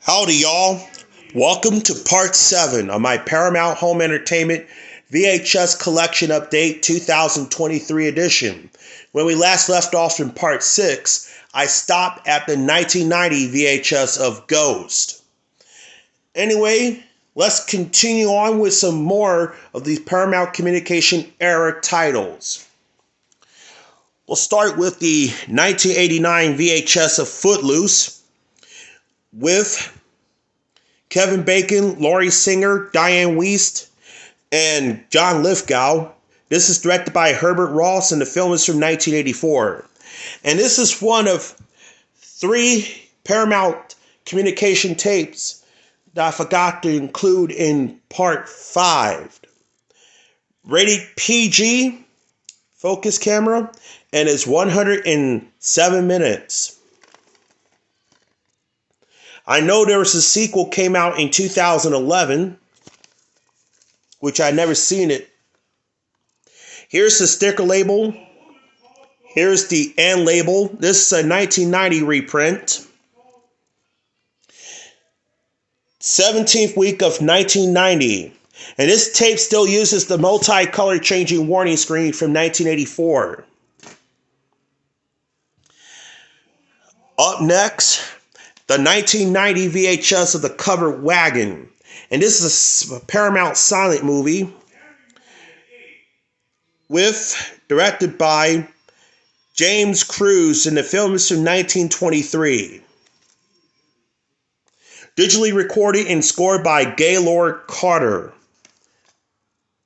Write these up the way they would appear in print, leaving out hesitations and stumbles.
Howdy, y'all. Welcome to part 7 of my Paramount Home Entertainment VHS Collection Update 2023 edition. When we last left off in part 6, I stopped at the 1990 VHS of Ghost. Anyway, let's continue on with some more of these Paramount Communication era titles. We'll start with the 1989 VHS of Footloose with Kevin Bacon, Laurie Singer, Diane Wiest, and John Lithgow. This is directed by Herbert Ross, and the film is from 1984. And this is one of 3 Paramount Communication tapes that I forgot to include in part 5. Rated PG, focus camera, and it's 107 minutes. I know there was a sequel came out in 2011, which I never seen it. Here's the sticker label. Here's the end label. This is a 1990 reprint. 17th week of 1990. And this tape still uses the multi-color changing warning screen from 1984. Up next, the 1990 VHS of the Covered Wagon. And this is a Paramount silent movie directed by James Cruz, and the film is from 1923. Digitally recorded and scored by Gaylord Carter.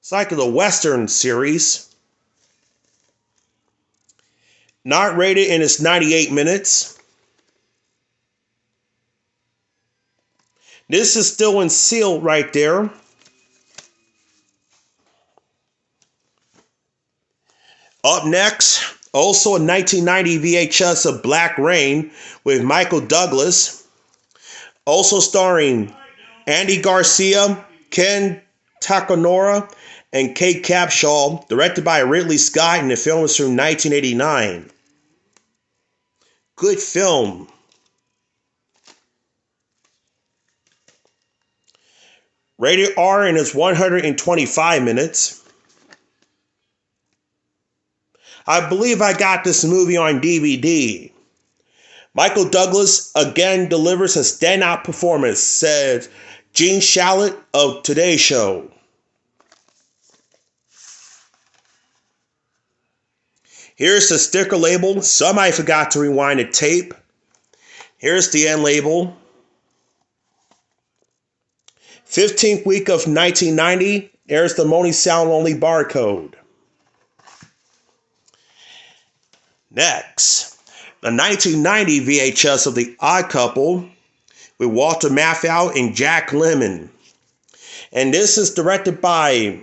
It's like the Western series. Not rated, and it's 98 minutes. This is still in seal right there. Up next, also a 1990 VHS of Black Rain with Michael Douglas. Also starring Andy Garcia, Ken Takanori, and Kate Capshaw. Directed by Ridley Scott, and the film is from 1989. Good film. Rated R, and it's 125 minutes. I believe I got this movie on DVD. Michael Douglas again delivers a standout performance, said Gene Shalit of Today Show. Here's the sticker label. Somebody forgot to rewind the tape. Here's the end label. 15th week of 1990. There's the Monty sound only barcode. Next, the 1990 VHS of The Odd Couple with Walter Matthau and Jack Lemmon. And this is directed by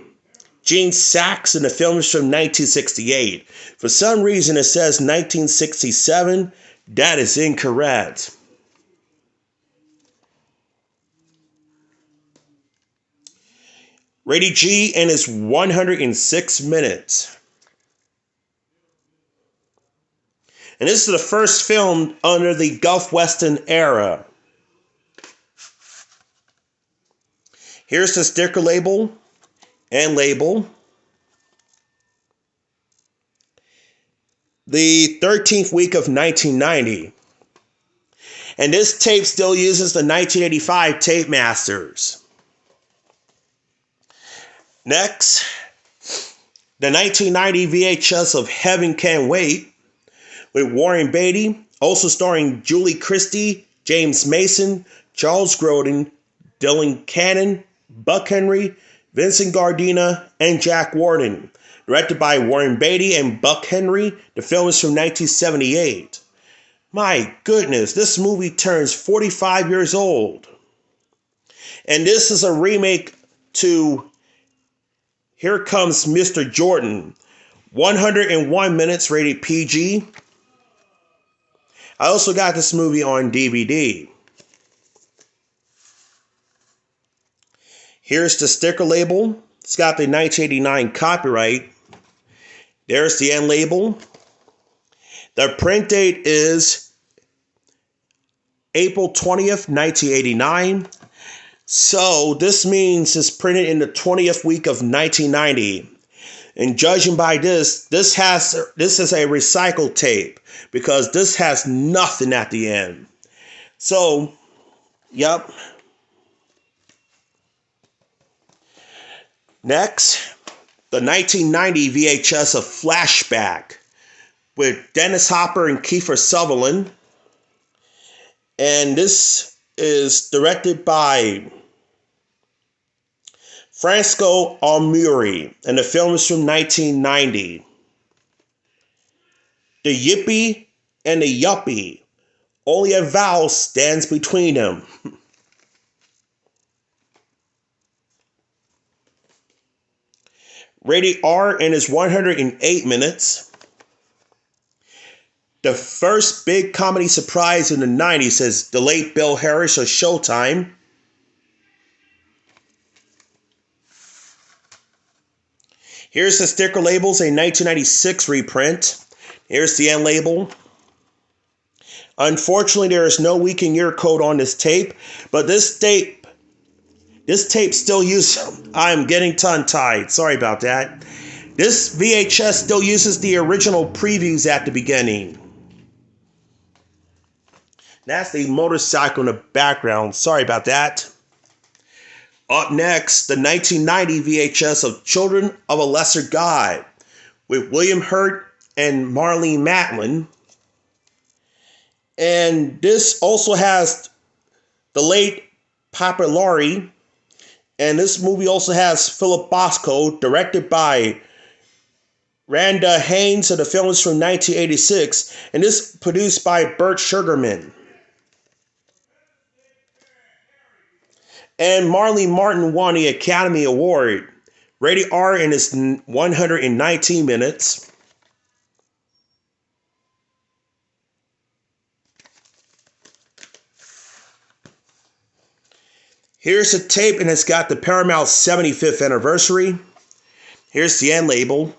Gene Saks, and the film is from 1968. For some reason it says 1967. That is incorrect. Rated G, and it's 106 minutes. And this is the first film under the Gulf Western era. Here's the sticker label and label. The 13th week of 1990. And this tape still uses the 1985 Tape Masters. Next, the 1990 VHS of Heaven Can't Wait with Warren Beatty, also starring Julie Christie, James Mason, Charles Grodin, Dylan Cannon, Buck Henry, Vincent Gardena, and Jack Warden. Directed by Warren Beatty and Buck Henry, the film is from 1978. My goodness, this movie turns 45 years old. And this is a remake to Here Comes Mr. Jordan. 101 minutes, rated PG. I also got this movie on DVD. Here's the sticker label. It's got the 1989 copyright. There's the end label. The print date is April 20th, 1989. So this means it's printed in the 20th week of 1990. And judging by this is a recycled tape because this has nothing at the end. So, yep. Next, the 1990 VHS of Flashback with Dennis Hopper and Kiefer Sutherland. And this is directed by Franco Armuri, and the film is from 1990. The yippee and the yuppie, only a vowel stands between them. Rated R and is 108 minutes. The first big comedy surprise in the 90s is the late Bill Harris of Showtime. Here's the sticker labels, a 1996 reprint. Here's the end label. Unfortunately, there is no week and year code on this tape, but this tape still uses, I'm getting tongue-tied, sorry about that. This VHS still uses the original previews at the beginning. That's the motorcycle in the background, sorry about that. Up next, the 1990 VHS of Children of a Lesser God with William Hurt and Marlene Matlin. And this also has the late Papa Laurie. And this movie also has Philip Bosco, directed by Randa Haynes, and the film is from 1986. And this produced by Burt Sugarman. And Marlene Martin won the Academy Award. Rated R and is 119 minutes. Here's the tape, and it's got the Paramount 75th anniversary. Here's the end label.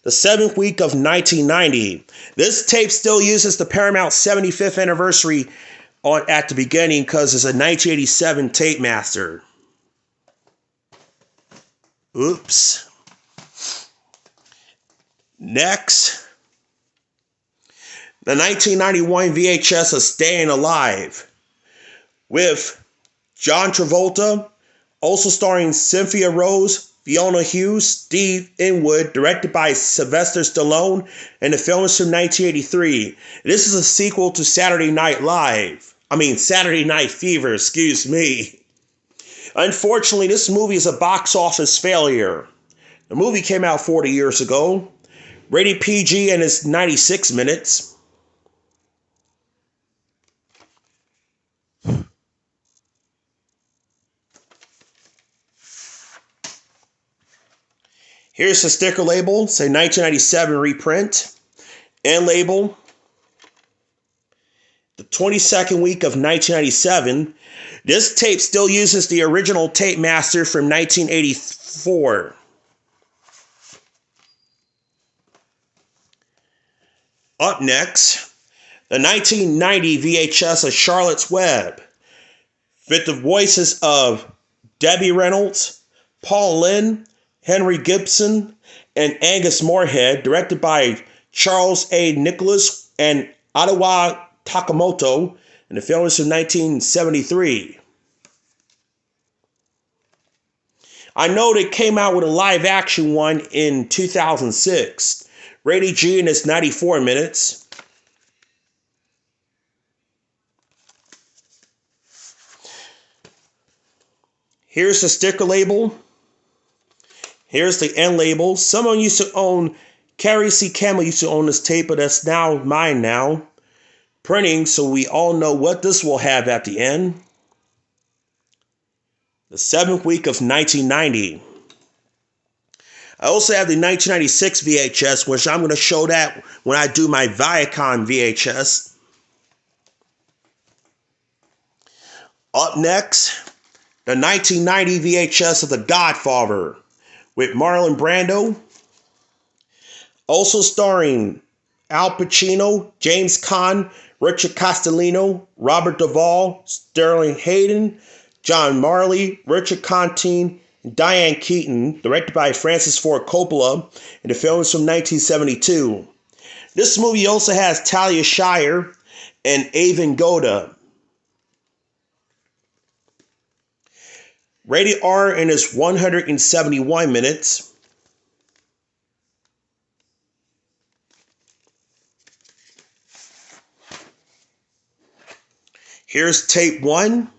The 7th week of 1990. This tape still uses the Paramount 75th anniversary at the beginning because it's a 1987 tape master. Oops. Next, the 1991 VHS of Staying Alive with John Travolta, also starring Cynthia Rose, Fiona Hughes, Steve Inwood, directed by Sylvester Stallone, and the film is from 1983. This is a sequel to Saturday Night Fever, excuse me. Unfortunately, this movie is a box office failure. The movie came out 40 years ago. Rated PG and is 96 minutes. Here's the sticker label. It's a 1997 reprint. End label. The 22nd week of 1997. This tape still uses the original tape master from 1984. Up next, the 1990 VHS of Charlotte's Web with the voices of Debbie Reynolds, Paul Lynde, Henry Gibson, and Angus Moorhead, directed by Charles A. Nicholas and Ottawa Takamoto, and the film is from 1973. I know they came out with a live action one in 2006. Rated G and it's 94 minutes. Here's the sticker label. Here's the end label. Someone used to own, Carrie C. Campbell used to own this tape, but that's now mine now. Printing, so we all know what this will have at the end. The 7th week of 1990. I also have the 1996 VHS, which I'm going to show that when I do my Viacom VHS. Up next, the 1990 VHS of The Godfather with Marlon Brando. Also starring Al Pacino, James Caan, Richard Castellino, Robert Duvall, Sterling Hayden, John Marley, Richard Conte, and Diane Keaton, directed by Francis Ford Coppola, and the film is from 1972. This movie also has Talia Shire and Avon Goda. Rated R and is 171 minutes. Here's tape 1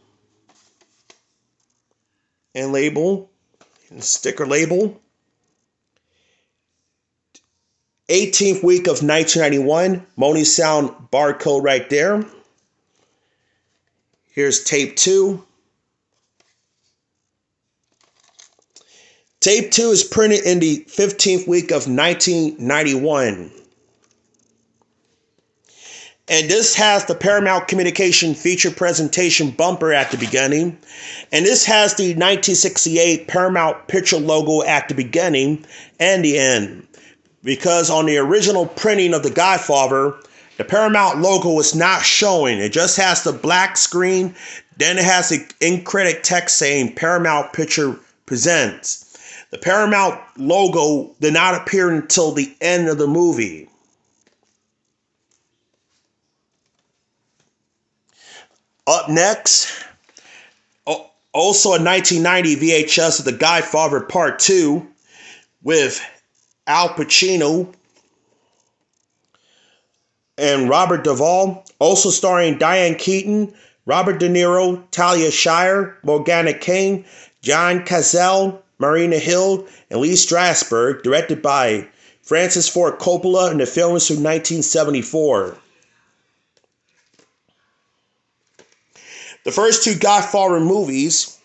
and label, and sticker label. 18th week of 1991, Monty Sound barcode right there. Here's tape 2. Tape 2 is printed in the 15th week of 1991. And this has the Paramount Communication feature presentation bumper at the beginning. And this has the 1968 Paramount Picture logo at the beginning and the end. Because on the original printing of The Godfather, the Paramount logo was not showing. It just has the black screen. Then it has the in-credit text saying Paramount Picture Presents. The Paramount logo did not appear until the end of the movie. Up next, also a 1990 VHS of The Godfather Part II with Al Pacino and Robert Duvall, also starring Diane Keaton, Robert De Niro, Talia Shire, Morgana Kane, John Cazale, Marina Hill, and Lee Strasberg, directed by Francis Ford Coppola, and the film is from 1974. The first two Godfather movies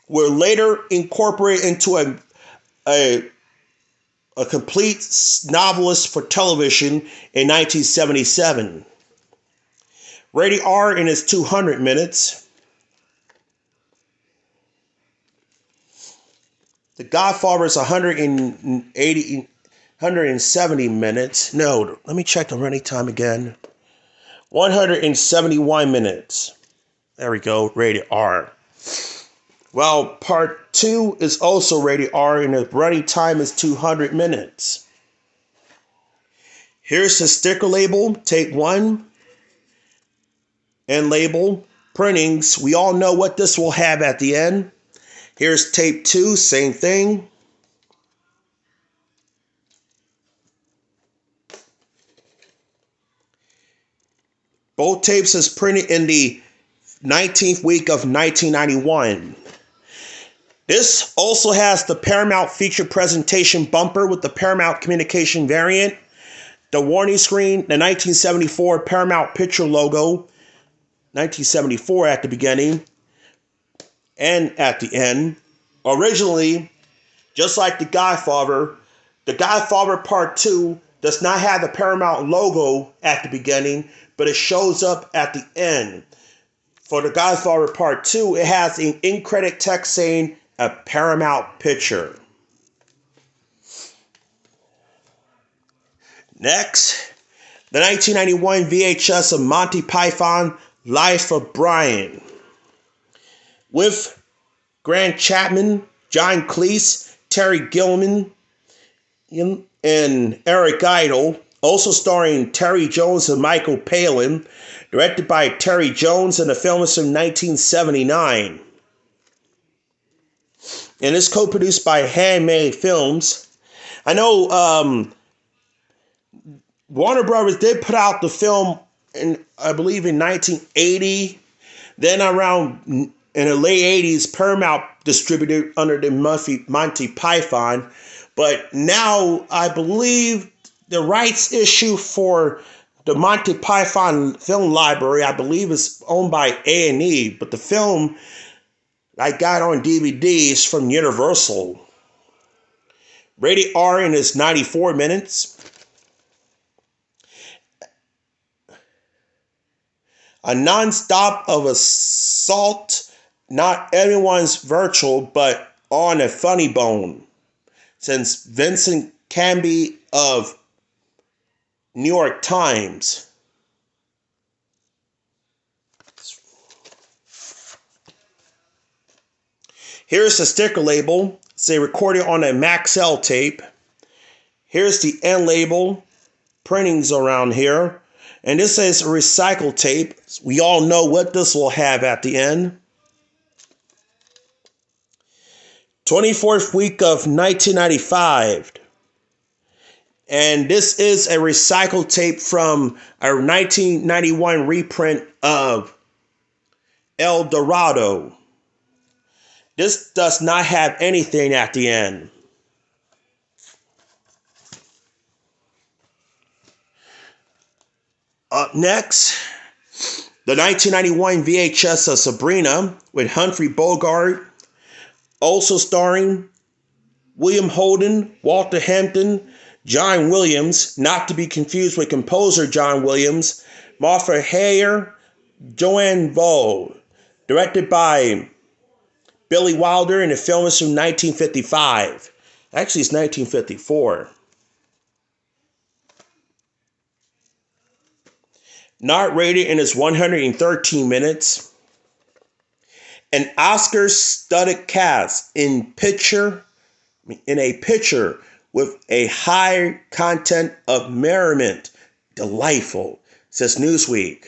were later incorporated into a complete novelist for television in 1977. Rated R and is 200 minutes. The Godfather is 170 minutes. No, let me check the running time again. 171 minutes. There we go, rated R. Well, part 2 is also rated R and the running time is 200 minutes. Here's the sticker label, tape 1, and label, printings. We all know what this will have at the end. Here's tape 2, same thing. Both tapes is printed in the 19th week of 1991. This also has the Paramount feature presentation bumper with the Paramount Communication variant, the warning screen, the 1974 Paramount Picture logo, 1974 at the beginning and at the end. Originally, just like The Godfather Part II does not have the Paramount logo at the beginning, but it shows up at the end. For The Godfather Part II, it has an in-credit text saying a Paramount Picture. Next, the 1991 VHS of Monty Python, Life of Brian. With Grant Chapman, John Cleese, Terry Gilliam, and Eric Idle. Also starring Terry Jones and Michael Palin. Directed by Terry Jones, and the film is from 1979. And it's co-produced by Handmade Films. I know Warner Brothers did put out the film I believe in 1980. Then around in the late 80s, Paramount distributed under the Monty Python. But now I believe the rights issue for the Monty Python film library, I believe, is owned by A&E. But the film I got on DVD is from Universal. Rated R and is 94 minutes. A non-stop of assault, not everyone's virtual, but on a funny bone. Since Vincent Canby of New York Times. Here's the sticker label. Say recorded on a Maxell tape. Here's the end label. Printings around here. And this is a recycled tape. We all know what this will have at the end. 24th week of 1995. And this is a recycled tape from a 1991 reprint of El Dorado. This does not have anything at the end. Up next, the 1991 VHS of Sabrina with Humphrey Bogart, also starring William Holden, Walter Hampton, John Williams, not to be confused with composer John Williams, Martha Hare, Joanne Vogt, directed by Billy Wilder, and the film is from 1955. Actually, it's 1954. Not rated in its 113 minutes. An Oscar-studded cast in a picture with a high content of merriment. Delightful, says Newsweek.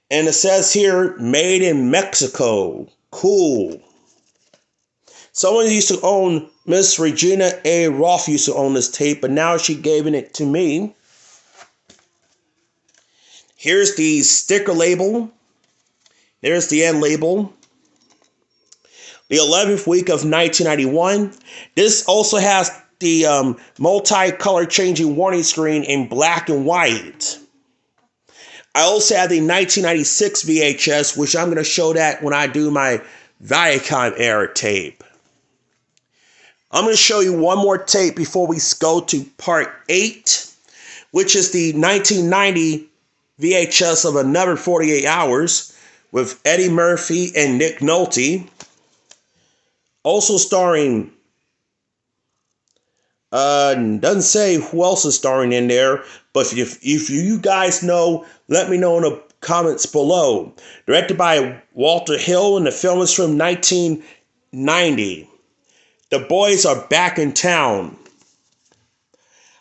And it says here, made in Mexico. Cool. Someone used to own, Miss Regina A. Roth used to own this tape, but now she gave it to me. Here's the sticker label. There's the end label. The 11th week of 1991. This also has the multi-color changing warning screen in black and white. I also have the 1996 VHS, which I'm going to show that when I do my Viacom era tape. I'm going to show you one more tape before we go to part 8, which is the 1990 VHS of Another 48 Hours with Eddie Murphy and Nick Nolte. Also starring, doesn't say who else is starring in there, but if you guys know, let me know in the comments below. Directed by Walter Hill, and the film is from 1990. The boys are back in town.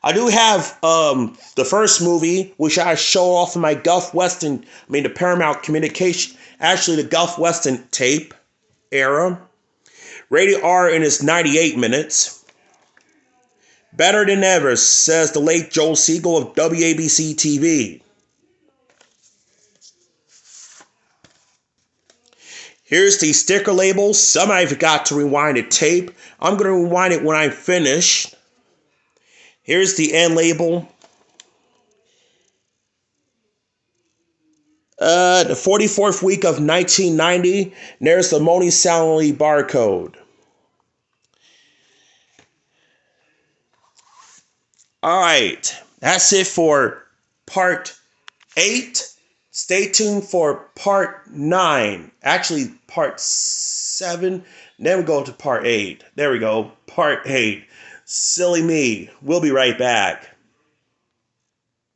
I do have the first movie, which I show off in my the Paramount Communication, actually the Gulf Western tape era. Rated R in its 98 minutes. Better than ever, says the late Joel Siegel of WABC TV. Here's the sticker label. Somebody forgot to rewind the tape. I'm going to rewind it when I'm finished. Here's the end label. The 44th week of 1990. And there's the Monty Salary barcode. Alright, that's it for part 8. Stay tuned for part 9. Actually, part 7. Then we go to part 8. There we go, part 8. Silly me. We'll be right back.